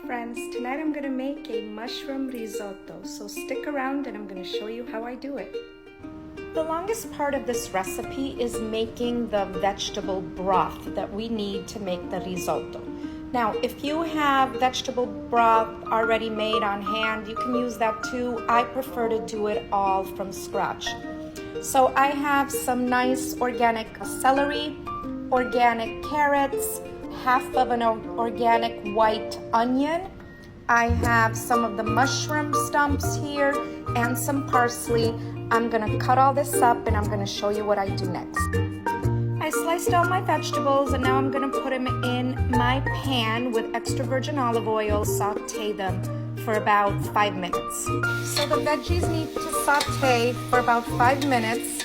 friends, tonight I'm gonna make a mushroom risotto, so stick around and I'm gonna show you how I do it. The longest part of this recipe is making the vegetable broth that we need to make the risotto. Now, if you have vegetable broth already made on hand, you can use that too. I prefer to do it all from scratch. So I have some nice organic celery, organic carrots, half of an organic white onion. I have some of the mushroom stumps here and some parsley. I'm gonna cut all this up and I'm gonna show you what I do next. I sliced all my vegetables and now I'm gonna put them in my pan with extra virgin olive oil, saute them for about 5 minutes. So the veggies need to saute for about 5 minutes.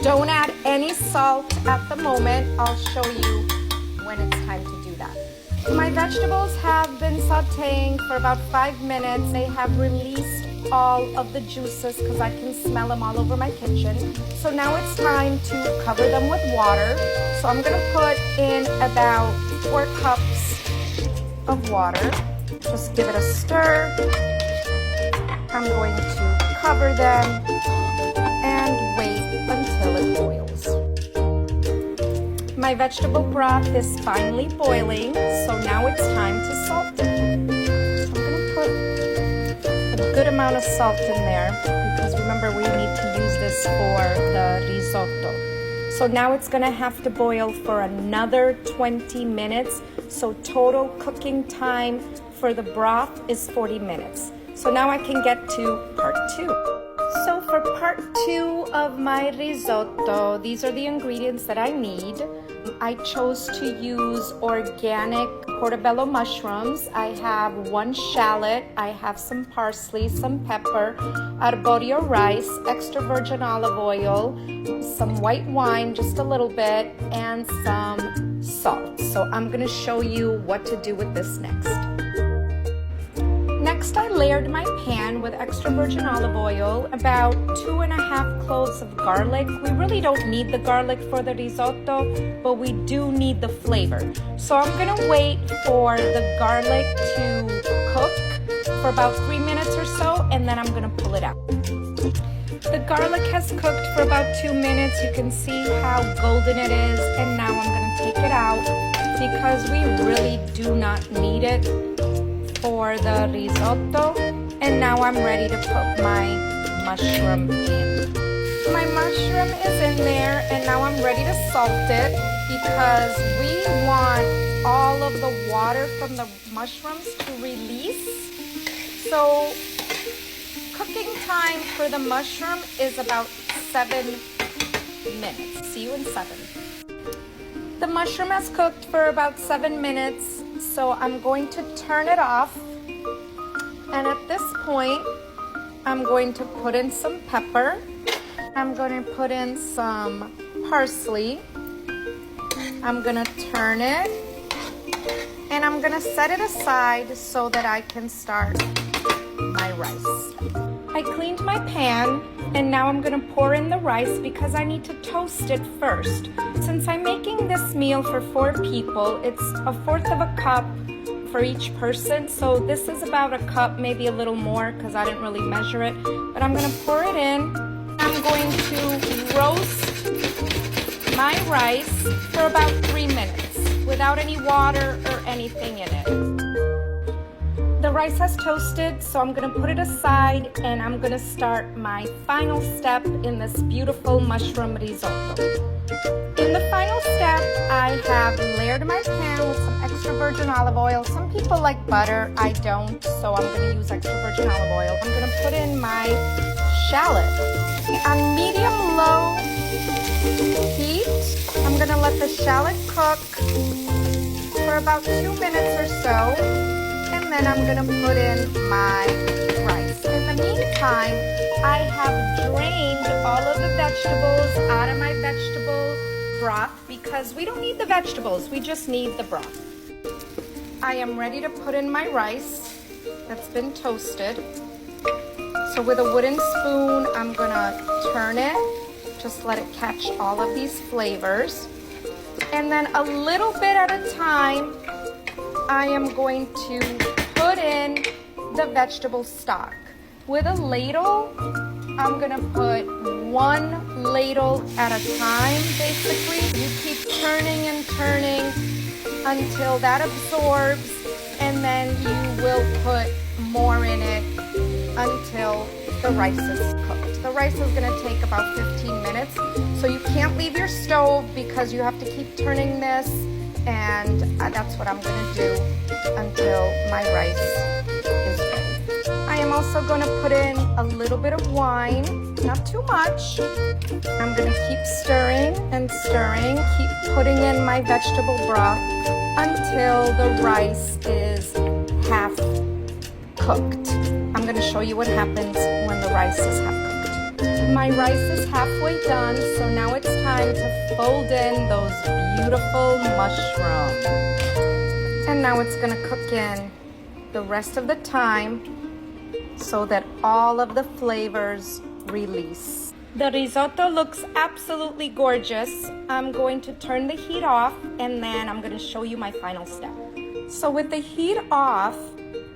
Don't add any salt at the moment. I'll show you when it's time to do that. My vegetables have been sauteing for about 5 minutes. They have released all of the juices because I can smell them all over my kitchen. So now it's time to cover them with water. So I'm gonna put in about 4 cups of water. Just give it a stir. I'm going to cover them and wait until it boils. My vegetable broth is finally boiling, so now it's time to salt it. So I'm gonna put a good amount of salt in there because remember we need to use this for the risotto. So now it's gonna have to boil for another 20 minutes. So total cooking time for the broth is 40 minutes. So now I can get to part 2. So for part 2 of my risotto, these are the ingredients that I need. I chose to use organic portobello mushrooms. I have 1 shallot, I have some parsley, some pepper, arborio rice, extra virgin olive oil, some white wine, just a little bit, and some salt. So I'm gonna show you what to do with this next. Next, I layered my pan with extra virgin olive oil, about 2½ cloves of garlic. We really don't need the garlic for the risotto, but we do need the flavor. So I'm gonna wait for the garlic to cook for about 3 minutes or so, and then I'm gonna pull it out. The garlic has cooked for about 2 minutes. You can see how golden it is, and now I'm gonna take it out because we really do not need it for the risotto. And now I'm ready to put my mushroom in. My mushroom is in there and now I'm ready to salt it because we want all of the water from the mushrooms to release. So cooking time for the mushroom is about 7 minutes. See you in 7. The mushroom has cooked for about 7 minutes. So I'm going to turn it off, and at this point I'm going to put in some pepper, I'm going to put in some parsley, I'm going to turn it, and I'm going to set it aside so that I can start my rice. I cleaned my pan and now I'm going to pour in the rice because I need to toast it first. Since I'm making this meal for 4 people, it's 1/4 of a cup for each person. So this is about a cup, maybe a little more because I didn't really measure it. But I'm going to pour it in. I'm going to roast my rice for about 3 minutes without any water or anything in it. The rice has toasted, so I'm gonna put it aside and I'm gonna start my final step in this beautiful mushroom risotto. In the final step, I have layered my pan with some extra virgin olive oil. Some people like butter, I don't, so I'm gonna use extra virgin olive oil. I'm gonna put in my shallot. On medium-low heat, I'm gonna let the shallot cook for about 2 minutes or so. And then I'm gonna put in my rice. In the meantime, I have drained all of the vegetables out of my vegetable broth because we don't need the vegetables, we just need the broth. I am ready to put in my rice that's been toasted. So with a wooden spoon, I'm gonna turn it, just let it catch all of these flavors. And then a little bit at a time, I am going to put in the vegetable stock. With a ladle, I'm gonna put one ladle at a time, basically. You keep turning and turning until that absorbs, and then you will put more in it until the rice is cooked. The rice is gonna take about 15 minutes, so you can't leave your stove because you have to keep turning this, and that's what I'm gonna do until my rice is ready. I am also gonna put in a little bit of wine, not too much. I'm gonna keep stirring and stirring, keep putting in my vegetable broth until the rice is half cooked. I'm gonna show you what happens when the rice is half cooked. My rice is halfway done, so now it's time to fold in those beautiful mushrooms. And now it's gonna cook in the rest of the time so that all of the flavors release. The risotto looks absolutely gorgeous. I'm going to turn the heat off, and then I'm going to show you my final step. So with the heat off,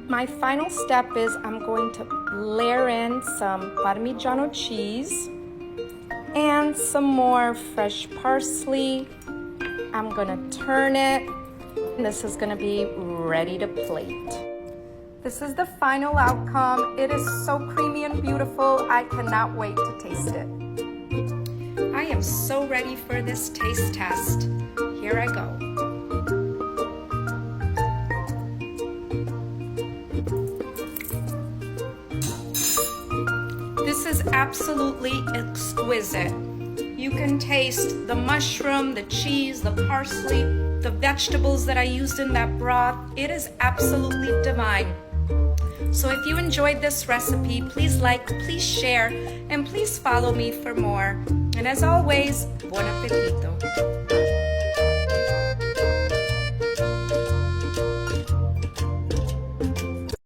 my final step is I'm going to layer in some Parmigiano cheese and some more fresh parsley. I'm going to turn it, and this is going to be ready to plate. This is the final outcome. It is so creamy and beautiful. I cannot wait to taste it. I am so ready for this taste test. Here I go. This is absolutely exquisite. You can taste the mushroom, the cheese, the parsley, the vegetables that I used in that broth. It is absolutely divine. So if you enjoyed this recipe, please like, please share, and please follow me for more. And as always, buon appetito.